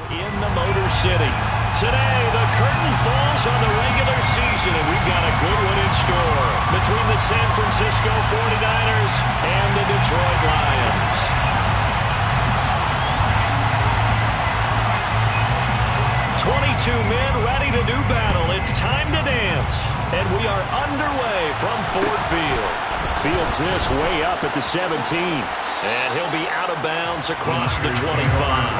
in the Motor City. Today, the curtain falls on the regular season, and we've got a good one in store between the San Francisco 49ers and the Detroit Lions. "22 men ready to do battle. It's time to dance." And we are underway from Ford Field. Fields this way up at the 17. And he'll be out of bounds across the 25.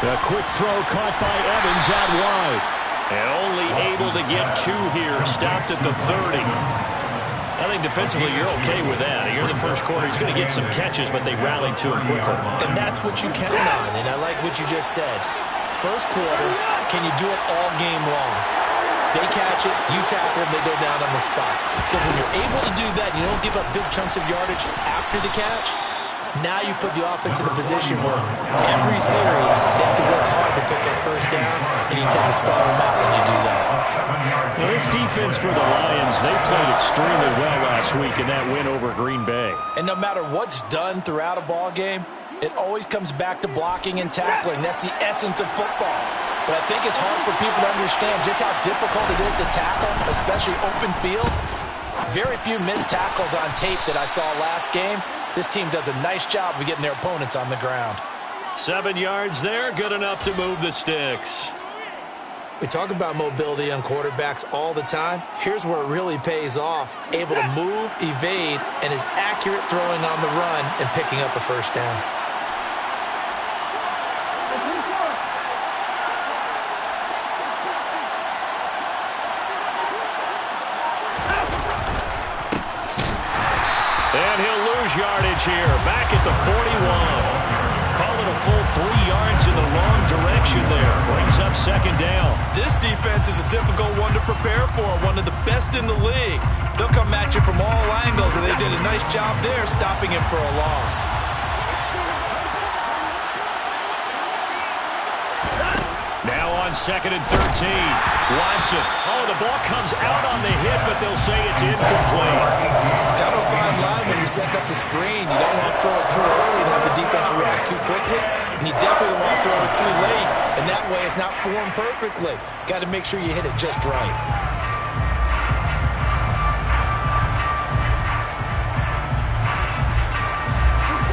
A quick throw caught by Evans out wide. And only able to get two here. Stopped at the 30. I think defensively you're okay with that. Here in the first quarter, he's going to get some catches, but they rallied to him quickly. And that's what you count on, and I like what you just said. First quarter, can you do it all game long? They catch it, you tackle them, they go down on the spot. Because when you're able to do that, you don't give up big chunks of yardage after the catch. Now you put the offense in a position where every series they have to work hard to pick up first downs, and you tend to stall them out when you do that. Well, this defense for the Lions, they played extremely well last week in that win over Green Bay. And no matter what's done throughout a ball game, it always comes back to blocking and tackling. That's the essence of football. But I think it's hard for people to understand just how difficult it is to tackle, especially open field. Very few missed tackles on tape that I saw last game. This team does a nice job of getting their opponents on the ground. 7 yards there, good enough to move the sticks. We talk about mobility on quarterbacks all the time. Here's where it really pays off. Able to move, evade, and is accurate throwing on the run and picking up a first down. And he'll lose yardage here, back at the 41. Call it a full 3 yards in the wrong direction there. Brings up second down. This defense is a difficult one to prepare for, one of the best in the league. They'll come at you from all angles, and they did a nice job there stopping him for a loss. Now on 2nd and 13. Watson. Oh, the ball comes out on the hit, but they'll say it's incomplete. Kind of a fine line when you're setting up the screen. You don't want to throw it too early and have the defense react too quickly. And you definitely don't want to throw it too late. And that way it's not formed perfectly. Got to make sure you hit it just right.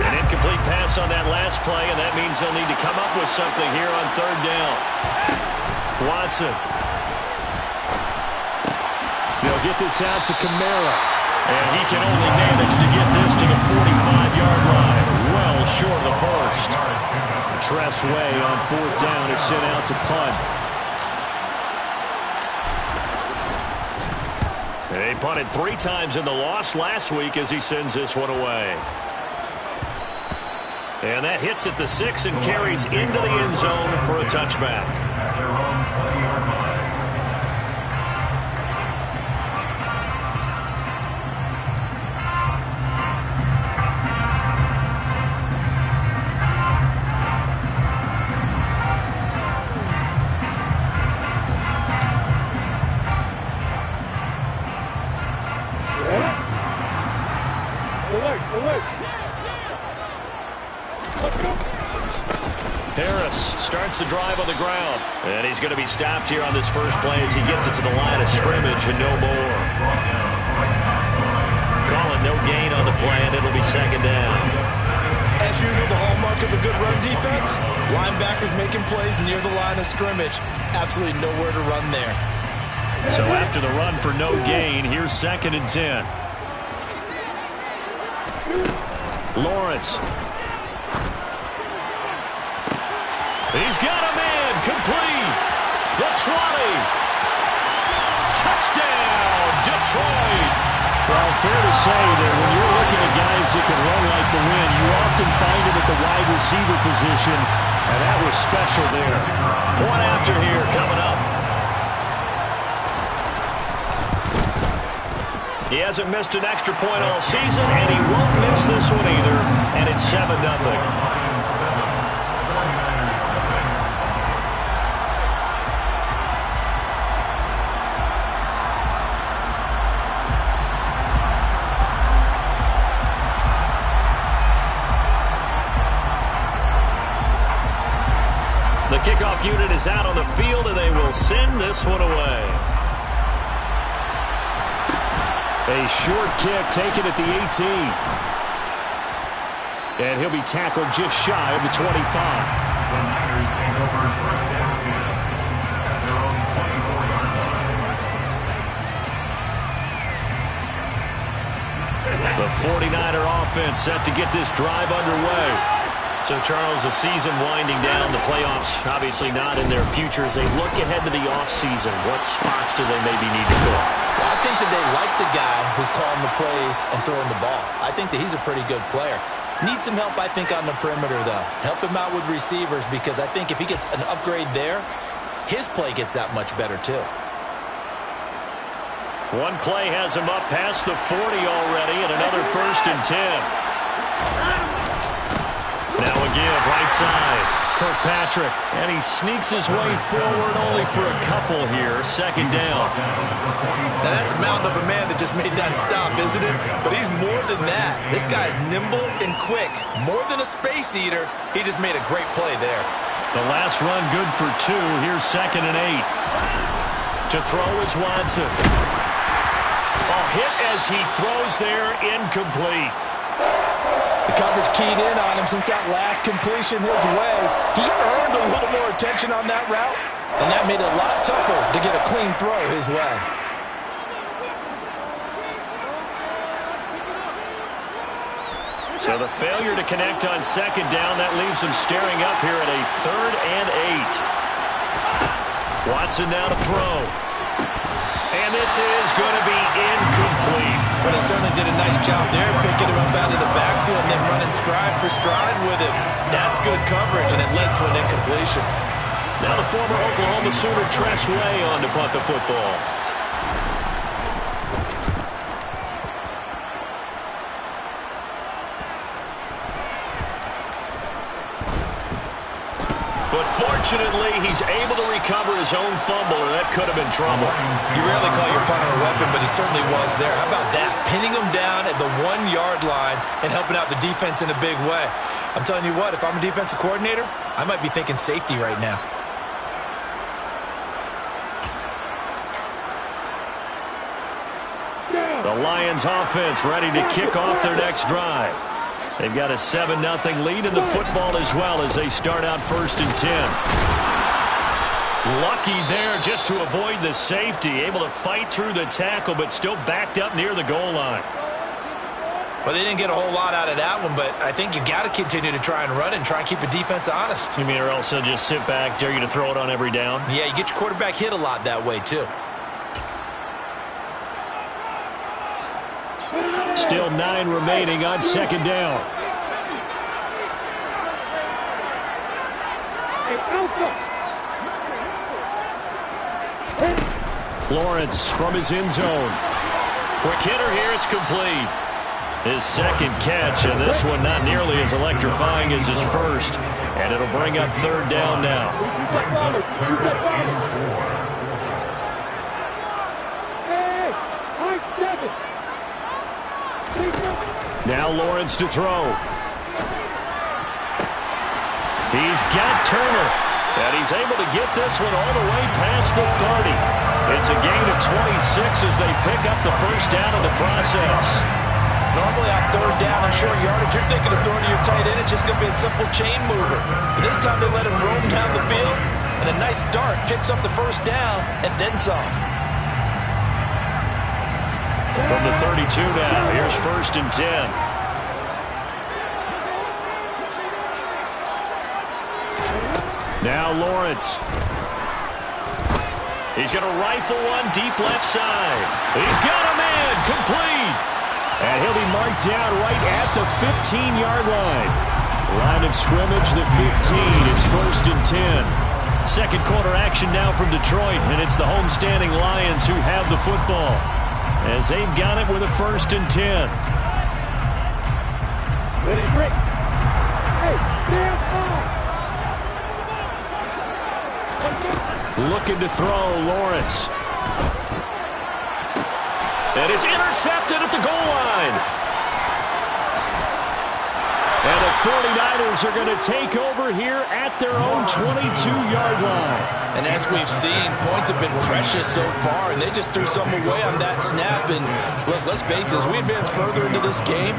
An incomplete pass on that last play, and that means they'll need to come up with something here on 3rd down. Watson. They'll get this out to Kamara. And he can only manage to get this to the 45-yard line. Well short of the first. Tress Way on 4th down is sent out to punt. They punted 3 times in the loss last week as he sends this one away. And that hits at the 6 and carries into the end zone for a touchback. Harris starts the drive on the ground. And he's going to be stopped here on this first play as he gets it to the line of scrimmage and no more. Calling no gain on the play, and it'll be 2nd down. As usual, the hallmark of a good run defense, linebackers making plays near the line of scrimmage. Absolutely nowhere to run there. So after the run for no gain, here's 2nd and 10. Lawrence. He's got a man complete. The 20. Touchdown, Detroit. Well, fair to say that when you're looking at guys that can run like the wind, you often find it at the wide receiver position, and that was special there. Point after here coming up. He hasn't missed an extra point all season, and he won't miss this one either, and it's 7-0. The kickoff unit is out on the field, and they will send this one away. A short kick taken at the 18. And he'll be tackled just shy of the 25. The Niners take over first down at their own 24-yard line. The 49er offense set to get this drive underway. So, Charles, the season winding down, the playoffs obviously not in their future. As they look ahead to the offseason, what spots do they maybe need to fill? Well, I think that they like the guy who's calling the plays and throwing the ball. I think that he's a pretty good player. Needs some help, I think, on the perimeter, though. Help him out with receivers, because I think if he gets an upgrade there, his play gets that much better, too. One play has him up past the 40 already, and another 1st and 10. Now a give, right side. Kirkpatrick, and he sneaks his way forward only for a couple here. 2nd down. Now that's a mountain of a man that just made that stop, isn't it? But he's more than that. This guy's nimble and quick. More than a space eater, he just made a great play there. The last run good for 2. Here's 2nd and 8. To throw is Watson. A hit as he throws there, incomplete. The coverage keyed in on him since that last completion his way. He earned a little more attention on that route, and that made it a lot tougher to get a clean throw his way. So the failure to connect on 2nd down, that leaves him staring up here at a 3rd and 8. Watson now to throw. And this is going to be incomplete. But he certainly did a nice job there, picking him up out of the backfield and then running stride for stride with him. That's good coverage, and it led to an incompletion. Now the former Oklahoma Sooner Tress Way on to punt the football. But fortunately, he's able to recover his own fumble, or that could have been trouble. You rarely call your punter a weapon, but he certainly was there. How about that? Pinning him down at the 1-yard line and helping out the defense in a big way. I'm telling you what, if I'm a defensive coordinator, I might be thinking safety right now. The Lions offense ready to kick off their next drive. They've got a 7-0 lead in the football as well as they start out 1st and 10. Lucky there just to avoid the safety. Able to fight through the tackle, but still backed up near the goal line. Well, they didn't get a whole lot out of that one, but I think you've got to continue to try and run and try and keep the defense honest. You mean, or else they'll just sit back, dare you to throw it on every down? Yeah, you get your quarterback hit a lot that way, too. Still 9 remaining on 2nd down. Lawrence from his end zone. Quick hitter here, it's complete. His 2nd catch, and this one not nearly as electrifying as his first. And it'll bring up 3rd down now. Now Lawrence to throw. He's got Turner. And he's able to get this one all the way past the 30. It's a gain of 26 as they pick up the 1st down of the process. Normally on 3rd down and short yardage, you're thinking of throwing to your tight end. It's just going to be a simple chain mover. But this time they let him roam down the field, and a nice dart picks up the 1st down and then some. From the 32 now, here's 1st and 10. Now Lawrence. He's going to rifle one deep left side. He's got a man, complete. And he'll be marked down right at the 15-yard line. Line of scrimmage, the 15. It's 1st and 10. Second quarter action now from Detroit, and it's the homestanding Lions who have the football as they've got it with a 1st and 10. Looking to throw, Lawrence. And it's intercepted at the goal line. And the 49ers are going to take over here at their own 22-yard line. And as we've seen, points have been precious so far, and they just threw some away on that snap. And look, let's face it, as we advance further into this game,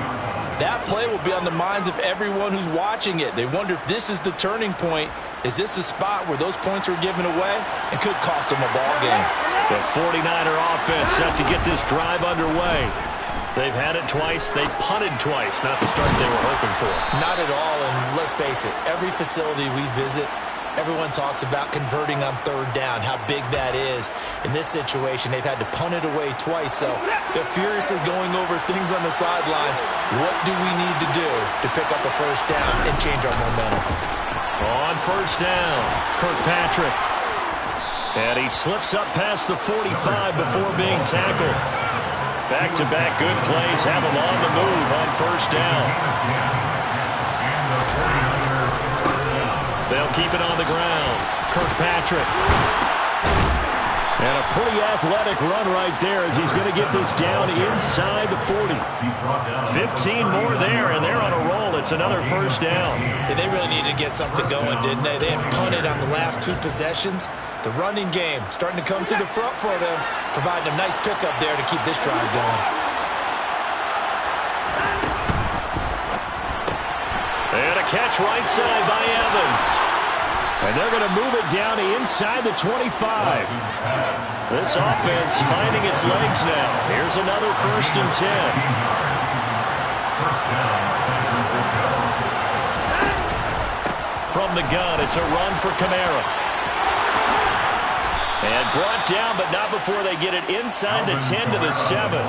that play will be on the minds of everyone who's watching it. They wonder if this is the turning point. Is this the spot where those points were given away and could cost them a ball game? The 49er offense set to get this drive underway. They've had it twice. They punted twice. Not the start they were hoping for. Not at all, and let's face it, every facility we visit, everyone talks about converting on 3rd down, how big that is. In this situation, they've had to punt it away twice, so they're furiously going over things on the sidelines. What do we need to do to pick up a 1st down and change our momentum? On 1st down, Kirkpatrick. And he slips up past the 45 before being tackled. Back-to-back good plays have him on the move on 1st down. They'll keep it on the ground. Kirkpatrick. And a pretty athletic run right there as he's going to get this down inside the 40. 15 more there, and they're on a roll. It's another 1st down. And they really needed to get something going, didn't they? They had punted on the last 2 possessions. The running game starting to come to the front for them, providing a nice pickup there to keep this drive going. And a catch right side by Evans. And they're going to move it down inside the 25. This offense finding its legs now. Here's another 1st and 10. From the gun, it's a run for Kamara. And brought down, but not before they get it inside the 10 to the 7.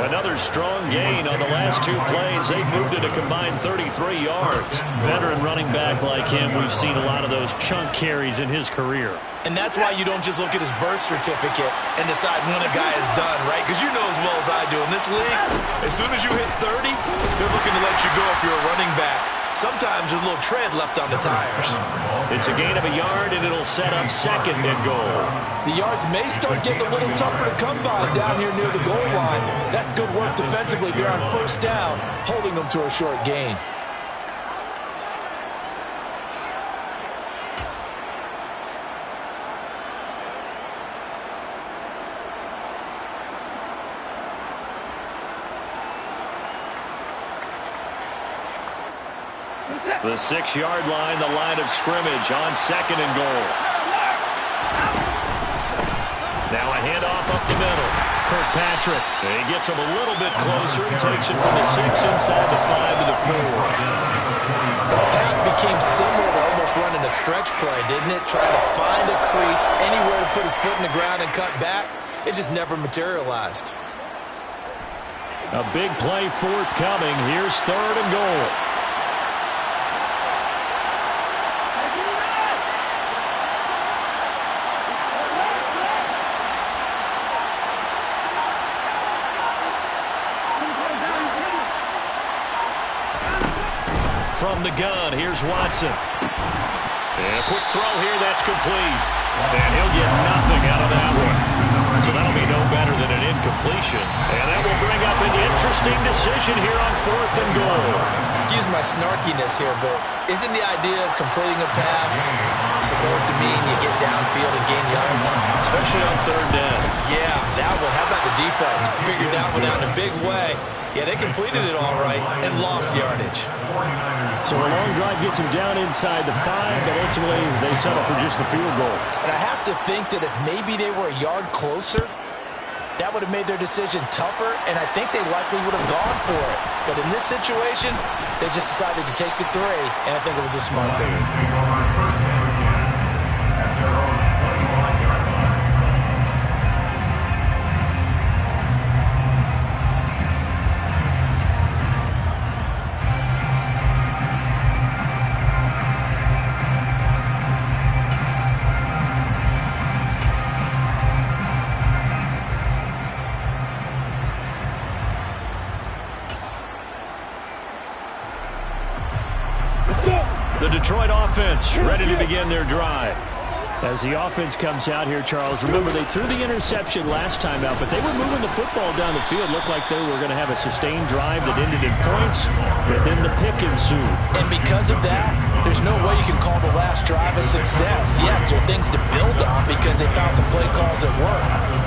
Another strong gain on the last 2 plays. They've moved it a combined 33 yards. Veteran running back like him, we've seen a lot of those chunk carries in his career. And that's why you don't just look at his birth certificate and decide when a guy is done, right? Because you know as well as I do, in this league, as soon as you hit 30, they're looking to let you go if you're a running back. Sometimes there's a little tread left on the tires. It's a gain of a yard, and it'll set up 2nd and goal. The yards may start getting a little tougher to come by down here near the goal line. That's good work defensively there on 1st down, holding them to a short gain. The 6-yard line, the line of scrimmage on 2nd and goal. Now a handoff up the middle. Kirkpatrick. He gets him a little bit closer. He takes it from the 6 inside the 5 to the 4. This pass became similar to almost running a stretch play, didn't it? Trying to find a crease, anywhere to put his foot in the ground and cut back. It just never materialized. A big play forthcoming. Here's 3rd and goal. From the gun, here's Watson. And a quick throw here, that's complete. And he'll get nothing out of that one. So that'll be no better than an incompletion. And that will bring up an interesting decision here on 4th and goal. Excuse my snarkiness here, but isn't the idea of completing a pass supposed to mean you get downfield and gain yards? Especially on 3rd down. Yeah, that one. How about the defense? Figured that one out in a big way. Yeah, they completed it all right and lost yardage. So a long drive gets them down inside the 5, but ultimately they settle for just the field goal. And I have to think that if maybe they were a yard closer, that would have made their decision tougher, and I think they likely would have gone for it. But in this situation, they just decided to take the 3, and I think it was a smart move. The Detroit offense ready to begin their drive. As the offense comes out here, Charles, remember they threw the interception last time out, but they were moving the football down the field. Looked like they were going to have a sustained drive that ended in points, but then the pick ensued. And because of that, there's no way you can call the last drive a success. Yes, there are things to build on because they found some play calls that work.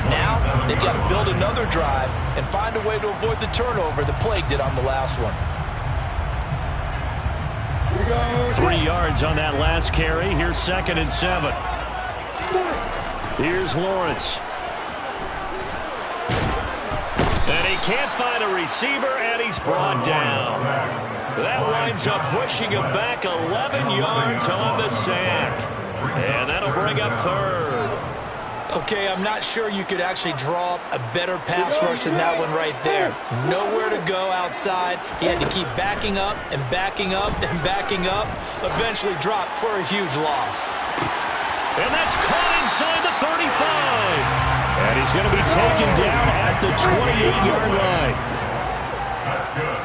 Now, they've got to build another drive and find a way to avoid the turnover the plague did on the last one. 3 yards on that last carry. Here's 2nd and 7. Here's Lawrence. And he can't find a receiver, and he's brought down. That winds up pushing him back 11 yards on the sack. And that'll bring up 3rd. Okay, I'm not sure you could actually draw up a better pass rush than that one right there. Nowhere to go outside. He had to keep backing up and backing up and backing up. Eventually dropped for a huge loss. And that's caught inside the 35. And he's going to be taken down at the 28-yard line. That's good.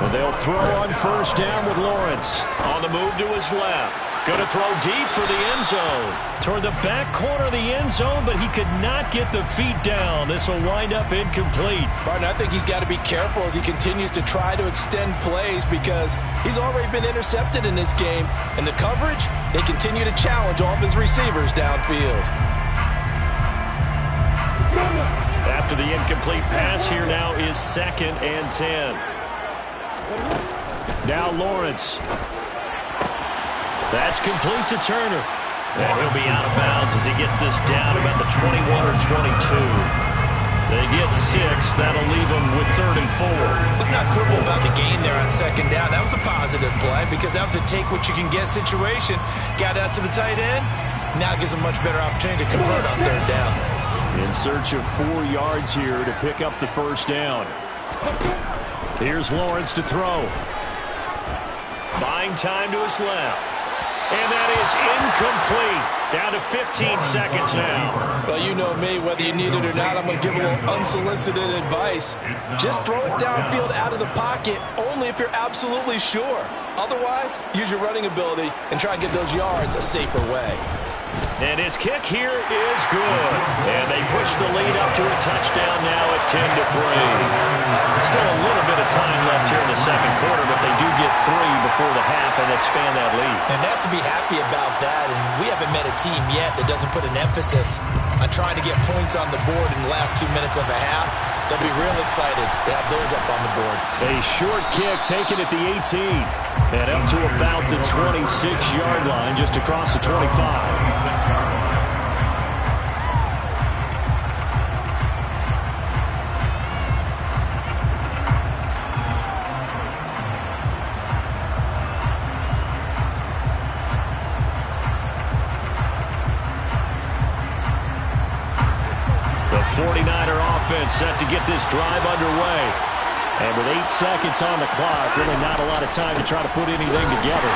And they'll throw on 1st down with Lawrence. On the move to his left. Going to throw deep for the end zone. Toward the back corner of the end zone, but he could not get the feet down. This will wind up incomplete. Martin, I think he's got to be careful as he continues to try to extend plays because he's already been intercepted in this game. And the coverage, they continue to challenge all of his receivers downfield. After the incomplete pass, here now is 2nd and 10. Now Lawrence. That's complete to Turner. And he'll be out of bounds as he gets this down about the 21 or 22. They get 6. That'll leave them with 3rd and 4. Let's not quibble about the gain there on 2nd down. That was a positive play because that was a take-what-you-can-get situation. Got out to the tight end. Now it gives them much better opportunity to convert on 3rd down. In search of 4 yards here to pick up the 1st down. Here's Lawrence to throw. Buying time to his left. And that is incomplete. Down to 15 seconds now. Well, you know me. Whether you need it or not, I'm going to give a little unsolicited advice. Just throw it downfield out of the pocket only if you're absolutely sure. Otherwise, use your running ability and try and get those yards a safer way. And his kick here is good. And they push the lead up to a touchdown now at 10-3. Still a little bit of time left here in the 2nd quarter, but they do get 3 before the half and expand that lead. And they have to be happy about that. And we haven't met a team yet that doesn't put an emphasis on trying to get points on the board in the last 2 minutes of a half. They'll be real excited to have those up on the board. A short kick taken at the 18. And up to about the 26-yard line, just across the 25. The 49er offense set to get this drive underway. And with 8 seconds on the clock, really not a lot of time to try to put anything together.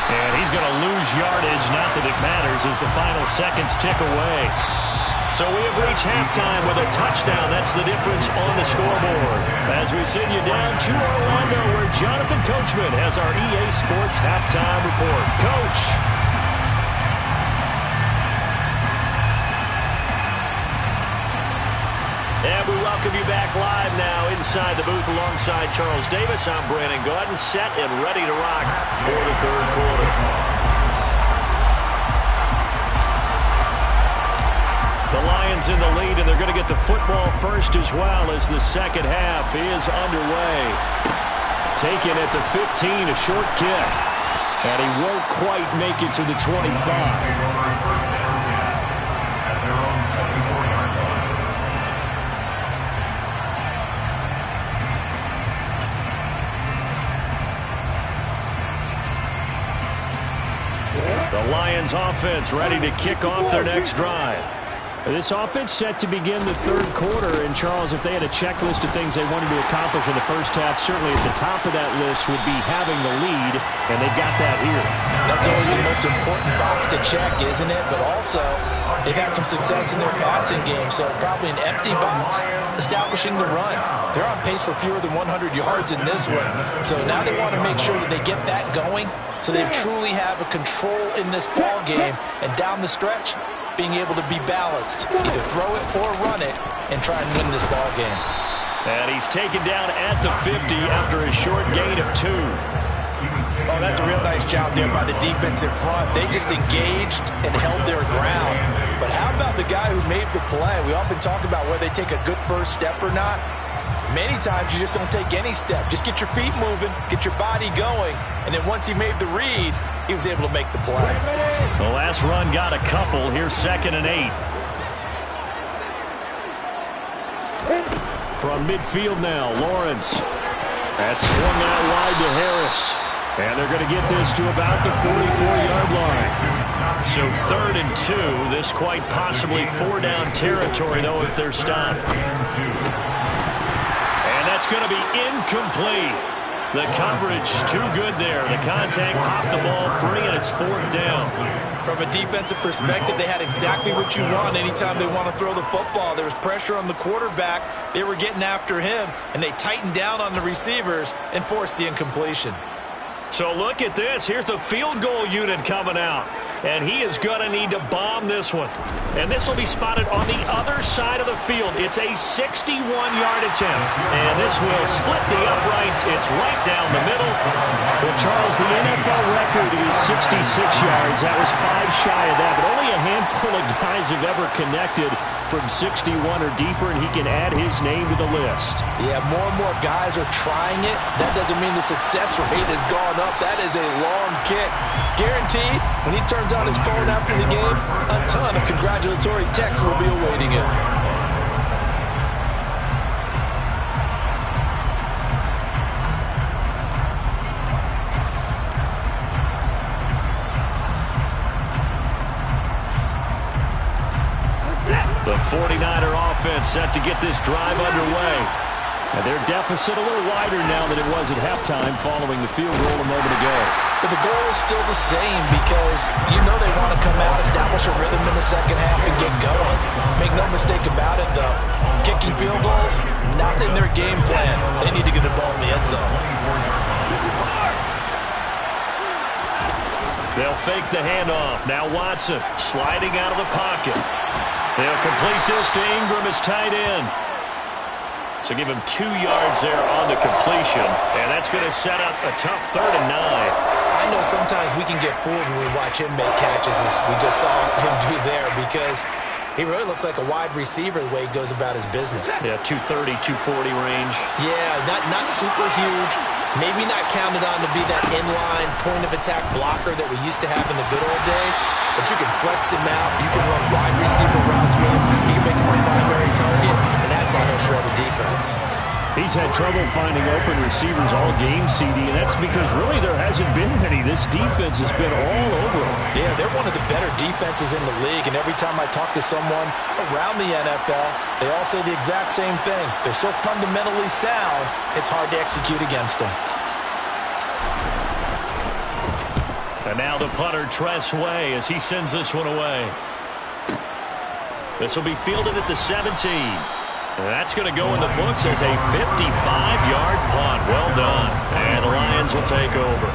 And he's going to lose yardage, not that it matters, as the final seconds tick away. So we have reached halftime with a touchdown. That's the difference on the scoreboard. As we send you down to Orlando, where Jonathan Coachman has our EA Sports halftime report. Coach. And we welcome you back live now inside the booth alongside Charles Davis. I'm Brandon Gaudin, set and ready to rock for the 3rd quarter. The Lions in the lead, and they're going to get the football first as well as the 2nd half is underway. Taken at the 15, a short kick. And he won't quite make it to the 25. The Lions offense ready to kick off their next drive. This offense set to begin the 3rd quarter. And, Charles, if they had a checklist of things they wanted to accomplish in the 1st half, certainly at the top of that list would be having the lead, and they've got that here. That's always the most important box to check, isn't it? But also, they've had some success in their passing game, so probably an empty box establishing the run. They're on pace for fewer than 100 yards in this one. So now they want to make sure that they get that going So they truly have a control in this ball game, and down the stretch, being able to be balanced, either throw it or run it, and try and win this ball game. And he's taken down at the 50 after a short gain of 2. Oh, that's a real nice job there by the defensive front. They just engaged and held their ground. But how about the guy who made the play? We often talk about whether they take a good first step or not. Many times you just don't take any step. Just get your feet moving, get your body going, and then once he made the read, he was able to make the play. The last run got a couple. Here's 2nd and 8. From midfield now, Lawrence. That's swung out wide to Harris. And they're going to get this to about the 44-yard line. So 3rd and 2. This quite possibly 4-down territory, though, if they're stopped. And that's going to be incomplete. The coverage too good there. The contact popped the ball free, and it's 4th down. From a defensive perspective, they had exactly what you want anytime they want to throw the football. There was pressure on the quarterback. They were getting after him, and they tightened down on the receivers and forced the incompletion. So look at this. Here's the field goal unit coming out. And he is going to need to bomb this one. And this will be spotted on the other side of the field. It's a 61-yard attempt. And this will split the uprights. It's right down the middle. Well, Charles, the NFL record is 66 yards. That was 5 shy of that. But only a handful of guys have ever connected from 61 or deeper, and he can add his name to the list. Yeah, more and more guys are trying it. That doesn't mean the success rate has gone up. That is a long kick. Guaranteed, when he turns on his phone after the game, a ton of congratulatory texts will be awaiting him. The 49er offense set to get this drive underway. And their deficit a little wider now than it was at halftime following the field goal a moment ago. But the goal is still the same because you know they want to come out, establish a rhythm in the second half, and get going. Make no mistake about it, though. Kicking field goals, not in their game plan. They need to get the ball in the end zone. They'll fake the handoff. Now Watson sliding out of the pocket. They'll complete this to Ingram as tight end. So give him 2 yards there on the completion. And that's going to set up a tough 3rd and 9. I know sometimes we can get fooled when we watch him make catches, as we just saw him do there, because he really looks like a wide receiver the way he goes about his business. Yeah, 230, 240 range. Yeah, not super huge. Maybe not counted on to be that inline point-of-attack blocker that we used to have in the good old days. But you can flex him out. You can run wide receiver routes with him. You can make him a primary target, and that's how he'll shred a defense. He's had trouble finding open receivers all game, CD, and that's because really there hasn't been many. This defense has been all over him. Yeah, they're one of the better defenses in the league, and every time I talk to someone around the NFL, they all say the exact same thing. They're so fundamentally sound, it's hard to execute against them. And now the punter, Tress Way, as he sends this one away. This will be fielded at the 17. And that's going to go in the books as a 55-yard punt. Well done. And the Lions will take over.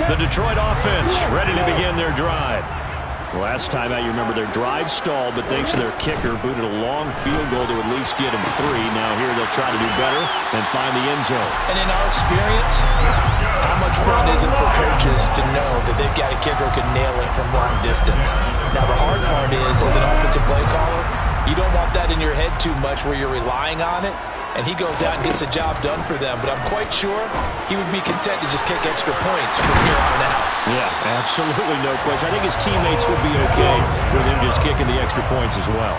The Detroit offense ready to begin their drive. Last time out, you remember their drive stalled, but thanks to their kicker, booted a long field goal to at least get them 3. Now here they'll try to do better and find the end zone. And in our experience, how much fun is it for coaches to know that they've got a kicker who can nail it from long distance? Now the hard part is, as an offensive play caller, you don't want that in your head too much where you're relying on it. And he goes out and gets the job done for them. But I'm quite sure he would be content to just kick extra points from here on out. Yeah, absolutely no question. I think his teammates would be okay with him just kicking the extra points as well.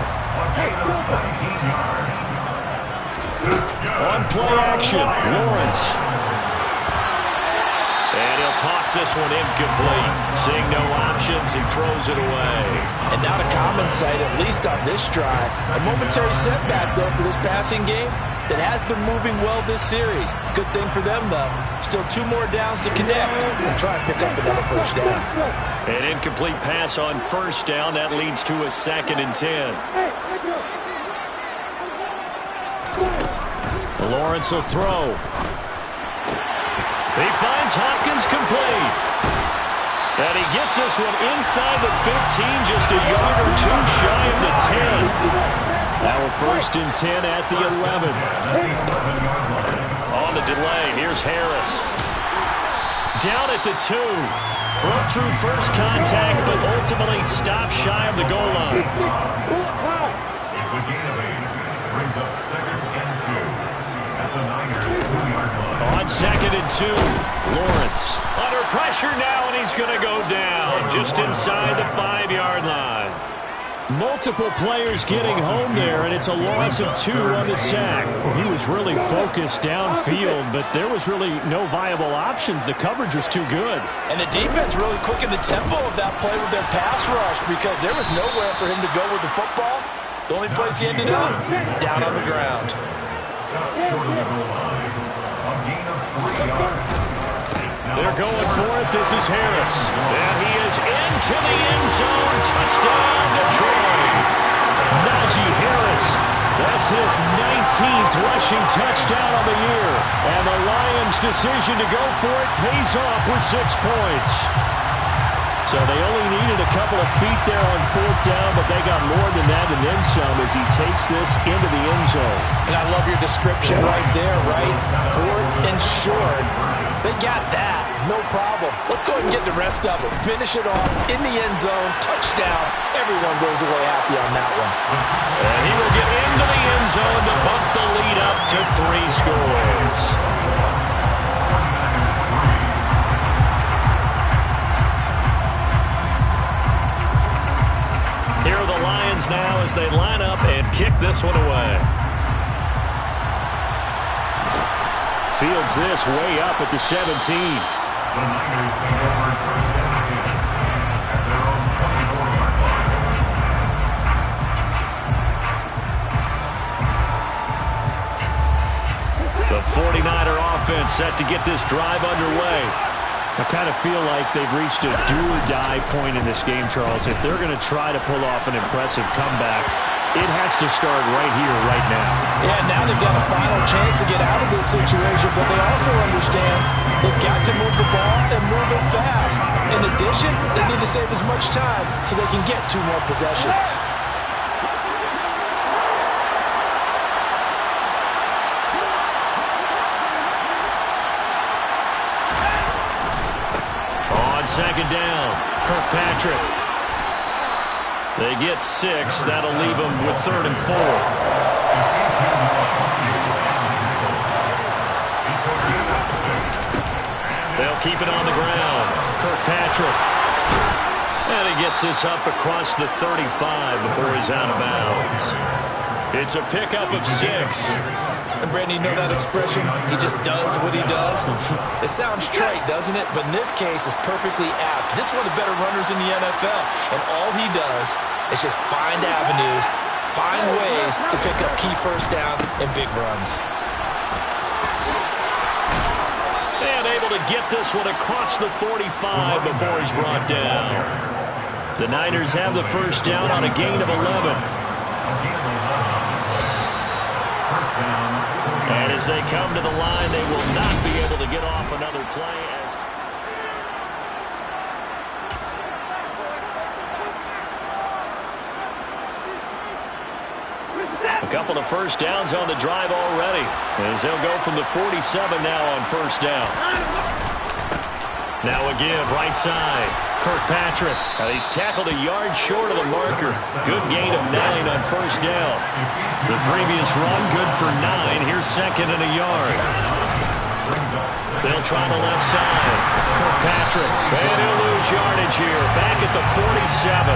On play action, Lawrence. And he'll toss this one incomplete. Seeing no options, he throws it away. And not a common sight, at least on this drive. A momentary setback, though, for this passing game that has been moving well this series. Good thing for them, though. Still 2 more downs to connect and try and pick up another first down. An incomplete pass on first down. That leads to a 2nd and 10. Lawrence will throw. He finds Hopkins complete. And he gets this one inside the 15, just a yard or 2 shy of the 10. Now a 1st and 10 at the 11. On the delay, here's Harris. Down at the 2. Broke through first contact, but ultimately stopped shy of the goal line. It's a gain of 8. Brings up 2nd and 2. At the Niners 2-yard line. On 2nd and 2, Lawrence. Under pressure now, and he's going to go down just inside the 5-yard line. Multiple players getting home there, and it's a loss of 2 on the sack. He was really focused downfield, but there was really no viable options. The coverage was too good. And the defense really quickened the tempo of that play with their pass rush because there was nowhere for him to go with the football. The only place he ended up, down on the ground. Stop short of the goal line. A gain of 3 yards. They're going for it. This is Harris. And he is into the end zone. Touchdown, Detroit. Najee Harris. That's his 19th rushing touchdown on the year. And the Lions' decision to go for it pays off with 6 points. So they only needed a couple of feet there on 4th down, but they got more than that and then some as he takes this into the end zone. And I love your description right there, right? 4th and short. They got that. No problem. Let's go ahead and get the rest of it. Finish it off in the end zone. Touchdown. Everyone goes away happy on that one. And he will get into the end zone to bump the lead up to 3 scores. Here are the Lions now as they line up and kick this one away. Fields this way up at the 17. The Niners take over 1st and 10 at their own 24-yard line. The 49er offense set to get this drive underway. I kind of feel like they've reached a do-or-die point in this game, Charles. If they're going to try to pull off an impressive comeback, it has to start right here, right now. Yeah, now they've got a final chance to get out of this situation, but they also understand they've got to move the ball and move it fast. In addition, they need to save as much time so they can get 2 more possessions. On 2nd down, Kirkpatrick. They get 6. That'll leave them with 3rd and 4. They'll keep it on the ground. Kirkpatrick. And he gets this up across the 35 before he's out of bounds. It's a pickup of 6. And Brandon, you know that expression? He just does what he does. It sounds trite, doesn't it? But in this case, it's perfectly apt. This is one of the better runners in the NFL. And all he does is just find avenues, find ways to pick up key first downs and big runs. And able to get this one across the 45 before he's brought down. The Niners have the first down on a gain of 11. And as they come to the line, they will not be able to get off another play. A couple of first downs on the drive already, as they'll go from the 47 now on first down. Now a give, right side. Kirkpatrick. He's tackled a yard short of the marker. Good gain of 9 on first down. The previous run, good for 9. Here's 2nd and a yard. They'll try the left side. Kirkpatrick. And he'll lose yardage yardage here, back at the 47.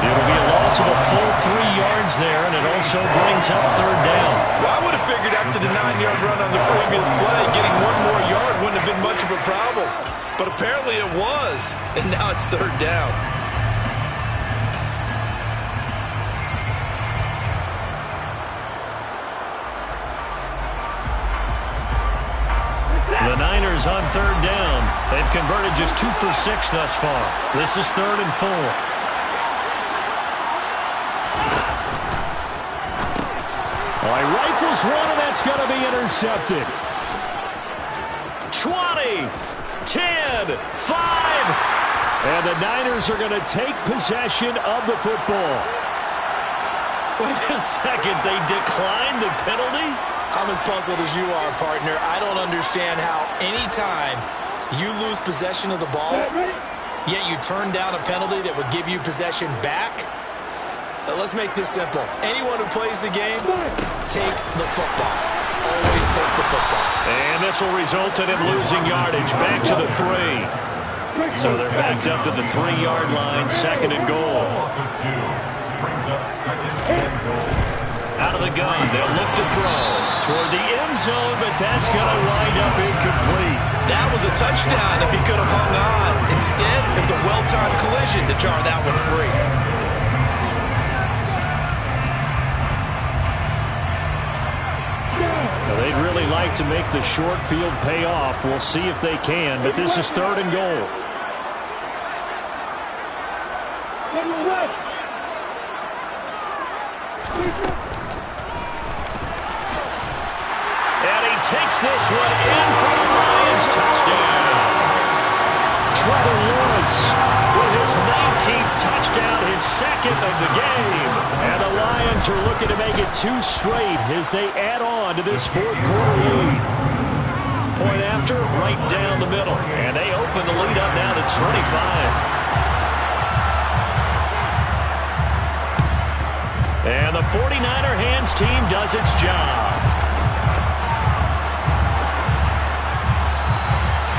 It'll be a loss of a full 3 yards there, and it also brings up third down. Well, I would have figured after the 9-yard run on the previous play, getting 1 more yard wouldn't have been much of a problem. But apparently it was, and now it's third down. The Niners on third down. They've converted just 2 for 6 thus far. This is 3rd and 4. All right, rifles one, and that's going to be intercepted. 20, 10, 5. And the Niners are going to take possession of the football. Wait a second, they declined the penalty? I'm as puzzled as you are, partner. I don't understand how any time you lose possession of the ball, yet you turn down a penalty that would give you possession back. Let's make this simple. Anyone who plays the game, take the football. Always take the football. And this will result in him losing yardage back to the 3. So they're backed up to the 3-yard line, 2nd and goal. Brings up 2nd and goal. Out of the gun, they'll look to throw toward the end zone, but that's going to wind up incomplete. That was a touchdown if he could have hung on. Instead, it was a well-timed collision to jar that one free. Now, they'd really like to make the short field pay off. We'll see if they can, but this is 3rd and goal. And he takes this one in for the Lions. Touchdown. Trevor Lawrence with his 19th touchdown, his 2nd of the game. And the Lions are looking to make it 2 straight as they add on to this 4th quarter lead. Point after, right down the middle. And they open the lead up now to 25. And the 49er hands team does its job.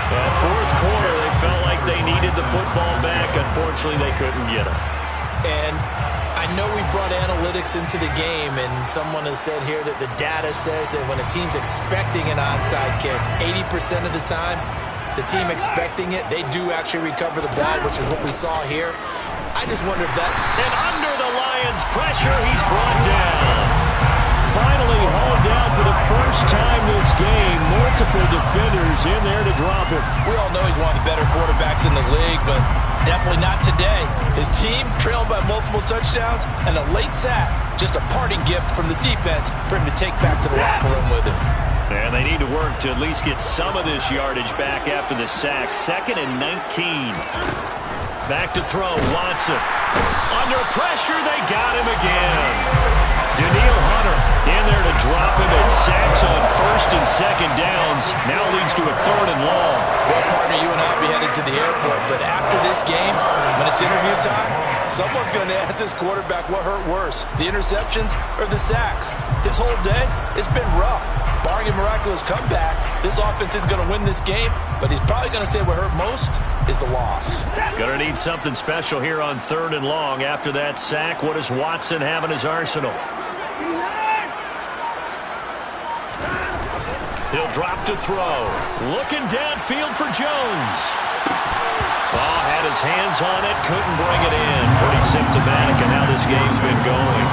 That 4th quarter, they felt like they needed the football back. Unfortunately, they couldn't get it. And I know we brought analytics into the game, and someone has said here that the data says that when a team's expecting an onside kick, 80% of the time, the team expecting it, they do actually recover the ball, which is what we saw here. I just wonder if that... And under the Lions' pressure, he's brought down. Finally hauled down for the first time this game. Multiple defenders in there to drop him. We all know he's one of the better quarterbacks in the league, but definitely not today. His team trailed by multiple touchdowns and a late sack. Just a parting gift from the defense for him to take back to the locker room with him. And they need to work to at least get some of this yardage back after the sack. 2nd and 19. Back to throw, Watson. Under pressure, they got him again. Danielle Hunter in there to drop him, and sacks on 1st and 2nd downs. Now leads to a 3rd and long. Well, partner, you and I will be headed to the airport, but after this game, when it's interview time, someone's going to ask this quarterback what hurt worse, the interceptions or the sacks. His whole day, it's been rough. Barring a miraculous comeback, this offense is going to win this game, but he's probably going to say what hurt most is the loss. Going to need something special here on 3rd and long. After that sack, what does Watson have in his arsenal? He'll drop to throw. Looking downfield for Jones. Oh, had his hands on it, couldn't bring it in. Pretty symptomatic of how this game's been going.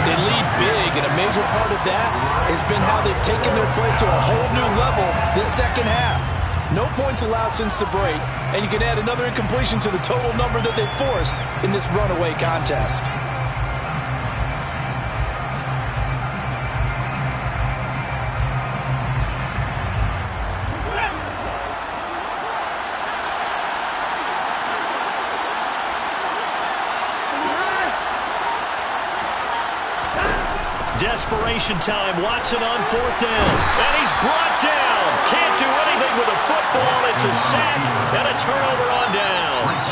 They lead big, and a major part of that has been how they've taken their play to a whole new level this 2nd half. No points allowed since the break, and you can add another incompletion to the total number that they've forced in this runaway contest. Desperation time. Watson on 4th down. And he's brought down. Can't do anything with a football. It's a sack and a turnover on downs.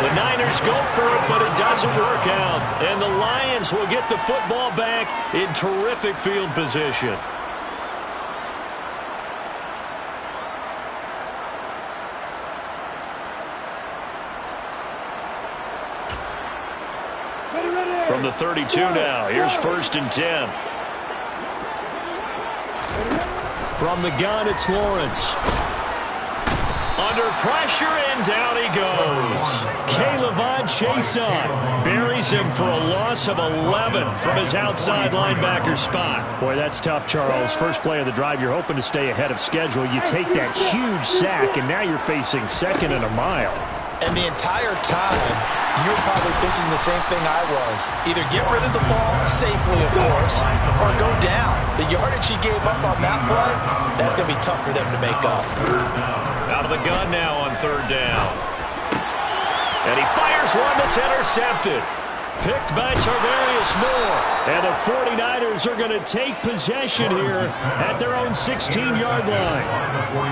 The Niners go for it, but it doesn't work out. And the Lions will get the football back in terrific field position. From the 32 now, here's 1st and 10. From the gun, it's Lawrence. Under pressure, and down he goes. K'Lavon Chaisson buries him for a loss of 11 from his outside linebacker spot. Boy, that's tough, Charles. First play of the drive, you're hoping to stay ahead of schedule. You take that huge sack, and now you're facing 2nd and a mile. And the entire time, you're probably thinking the same thing I was. Either get rid of the ball safely, of course, or go down. The yardage he gave up on that play, that's going to be tough for them to make up. Out of the gun now on 3rd down. And he fires one that's intercepted. Picked by Tarvarius Moore. And the 49ers are going to take possession here at their own 16-yard line.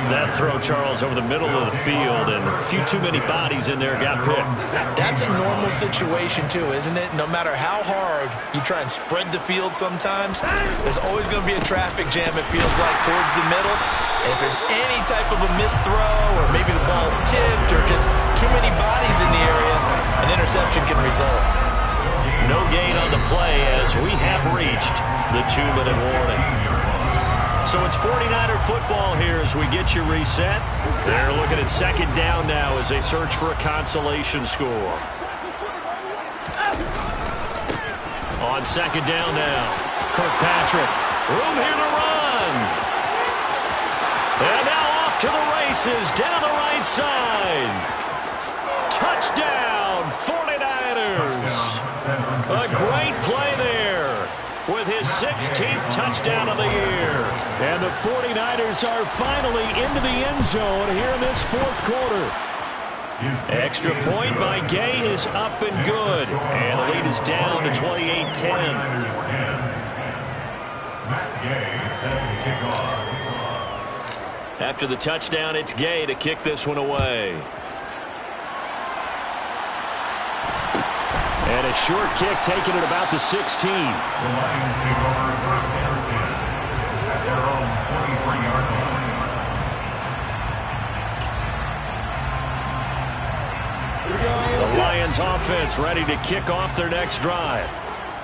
That throw, Charles, over the middle of the field, and a few too many bodies in there got picked. That's a normal situation, too, isn't it? No matter how hard you try and spread the field sometimes, there's always going to be a traffic jam, it feels like, towards the middle. And if there's any type of a missed throw, or maybe the ball's tipped, or just too many bodies in the area, an interception can result. No gain on the play as we have reached the 2-minute warning. So it's 49er football here as we get you reset. They're looking at 2nd down now as they search for a consolation score. On 2nd down now, Kirkpatrick. Room here to run. And now off to the races down the right side. Touchdown, 49ers. A great play there with his 16th touchdown of the year. And the 49ers are finally into the end zone here in this 4th quarter. Extra point by Gay is up and good. And the lead is down to 28-10. After the touchdown, it's Gay to kick this one away. And a short kick taken at about the 16. The Lions take over 1st and 10 at their own 23-yard line. The Lions offense ready to kick off their next drive.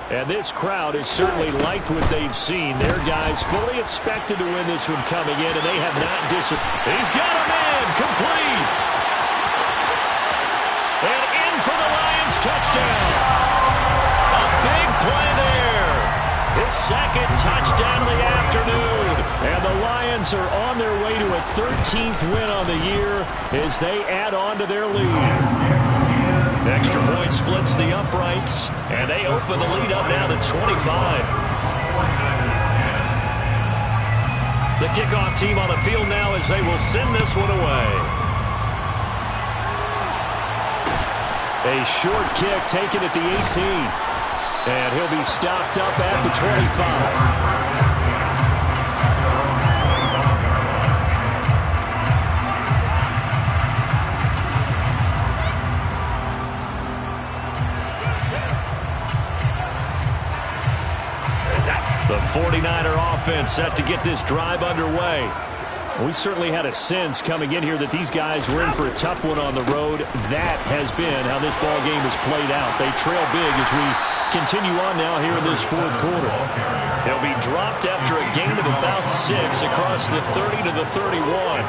And this crowd has certainly liked what they've seen. Their guys fully expected to win this one coming in, and they have not disappointed. He's got a man complete. And in for the Lions touchdown. A big play there. His 2nd touchdown of the afternoon. And the Lions are on their way to a 13th win on the year as they add on to their lead. Extra point splits the uprights, and they open the lead up now to 25. The kickoff team on the field now as they will send this one away. A short kick taken at the 18. And he'll be stopped up at the 25. The 49er offense set to get this drive underway. We certainly had a sense coming in here that these guys were in for a tough one on the road. That has been how this ball game has played out. They trail big as we continue on now here in this 4th quarter. They'll be dropped after a gain of about 6 across the 30 to the 31.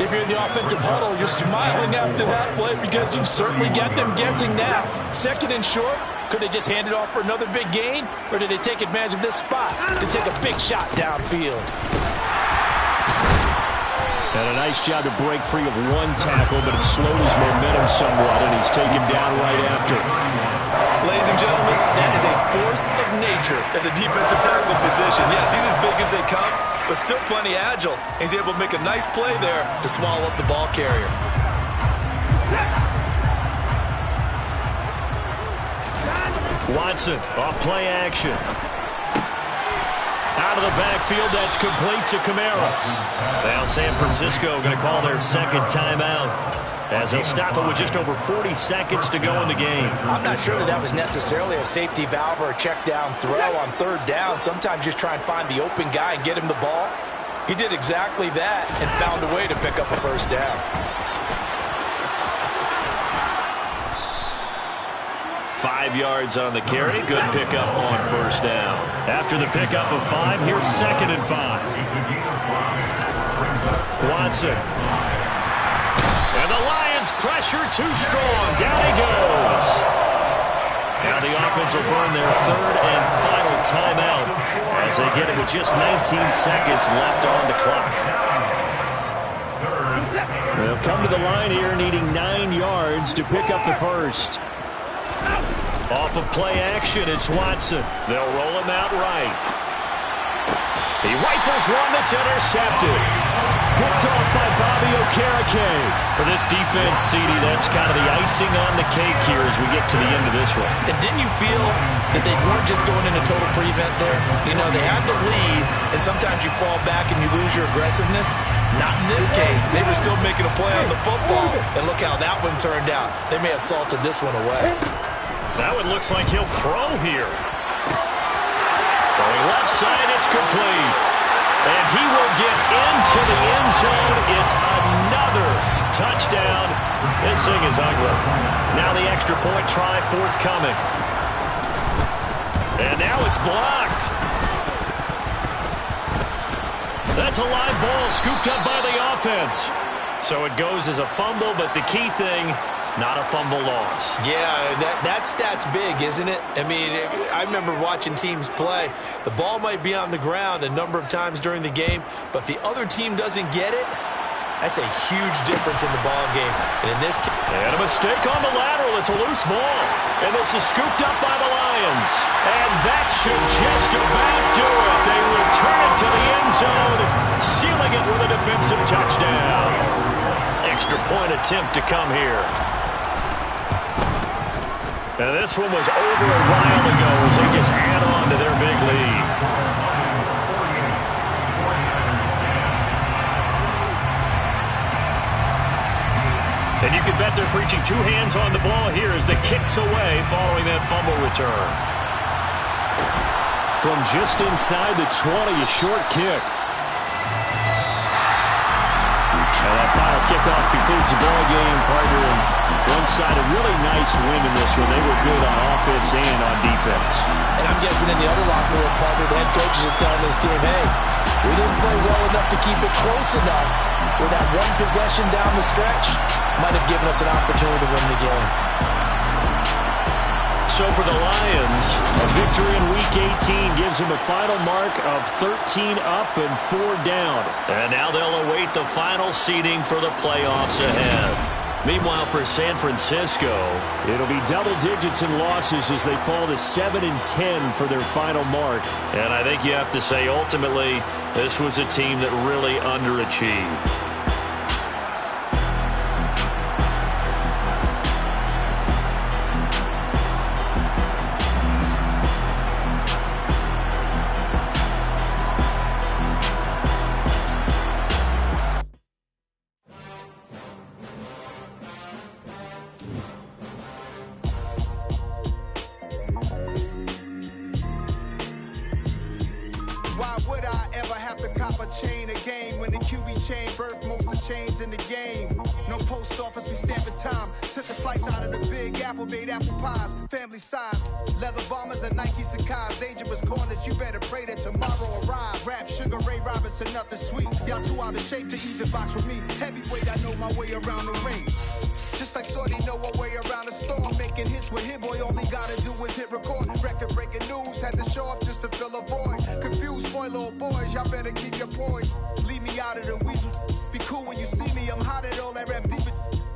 If you're in the offensive huddle, you're smiling after that play because you've certainly got them guessing now. 2nd and short. Could they just hand it off for another big gain? Or did they take advantage of this spot to take a big shot downfield? And a nice job to break free of one tackle, but it slowed his momentum somewhat, and he's taken down right after. Ladies and gentlemen, that is a force of nature at the defensive tackle position. Yes, he's as big as they come, but still plenty agile. He's able to make a nice play there to swallow up the ball carrier. Watson off play action. Out of the backfield, that's complete to Kamara. Now San Francisco going to call their 2nd timeout as they'll stop it with just over 40 seconds to go in the game. I'm not sure that was necessarily a safety valve or a check down throw on 3rd down. Sometimes just try and find the open guy and get him the ball. He did exactly that and found a way to pick up a 1st down. 5 yards on the carry. Good pickup on first down. After the pickup of 5, here's 2nd and 5. Watson. And the Lions pressure too strong. Down he goes. Now the offense will burn their 3rd and final timeout as they get it with just 19 seconds left on the clock. They'll come to the line here needing 9 yards to pick up the first. Off of play action, it's Watson. They'll roll him out right. He rifles one that's intercepted. Picked off by Bobby Okereke. For this defense, CD, that's kind of the icing on the cake here as we get to the end of this one. And didn't you feel that they weren't just going into total prevent there? You know, they had the lead, and sometimes you fall back and you lose your aggressiveness. Not in this case. They were still making a play on the football, and look how that one turned out. They may have salted this one away. That one looks like he'll throw here. Throwing left side, it's complete. And he will get into the end zone. It's another touchdown. This thing is ugly. Now the extra point try forthcoming. And now it's blocked. That's a live ball scooped up by the offense. So it goes as a fumble, but the key thing, not a fumble loss. Yeah, that stat's big, isn't it? I mean, I remember watching teams play. The ball might be on the ground a number of times during the game, but if the other team doesn't get it, that's a huge difference in the ball game. And in this case, and a mistake on the lateral. It's a loose ball. And this is scooped up by the Lions. And that should just about do it. They return it to the end zone, sealing it with a defensive touchdown. Extra point attempt to come here. And this one was over a while ago as they just add on to their big lead. And you can bet they're preaching 2 hands on the ball here as the kick's away following that fumble return. From just inside the 20, a short kick. And that final kickoff concludes the ball game, partner. And one side, a really nice win in this one. They were good on offense and on defense. And I'm guessing in the other locker room, partner, the head coach is just telling this team, hey, we didn't play well enough to keep it close enough where that one possession down the stretch might have given us an opportunity to win the game. So for the Lions, a victory in Week 18 gives them a final mark of 13 up and 4 down. And now they'll await the final seeding for the playoffs ahead. Meanwhile, for San Francisco, it'll be double digits in losses as they fall to 7-10 for their final mark. And I think you have to say, ultimately, this was a team that really underachieved. Why would I ever have to cop a chain again when the QB chain birthed most of the chains in the game? No post office, we stamping time. Took a slice out of the Big Apple, made apple pies, family size. Leather bombers and Nike Sacai's. Dangerous corners, you better pray that tomorrow arrive. Rap, Sugar Ray Robinson, nothing sweet. Y'all too out of shape to even box with me. Heavyweight, I know my way around the ring. Just like Shorty know her way around the storm. Making hits with Hit Boy, all he gotta do is hit record. Record-breaking news, had to show up just to fill a void. Confused, spoiled boys, y'all better keep your poise. Leave me out of the weasel. Be cool when you see me, I'm hot at all that rap deep.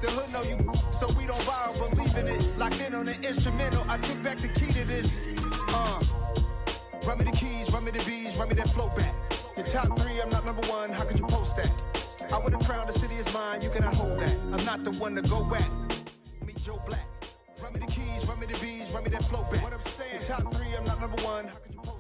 The hood know you, so we don't borrow, believe in it. Locked in on the instrumental, I took back the key to this. Run me the keys, run me the bees, run me that flow back. Your top 3, I'm not number 1, how could you post that? I would have crowned the city is mine, you cannot hold that. I'm not the one to go back. Meet Joe Black. Run me the keys, run me the bees, run me that flow back. What I'm saying, your top 3, I'm not number 1, how could you post that?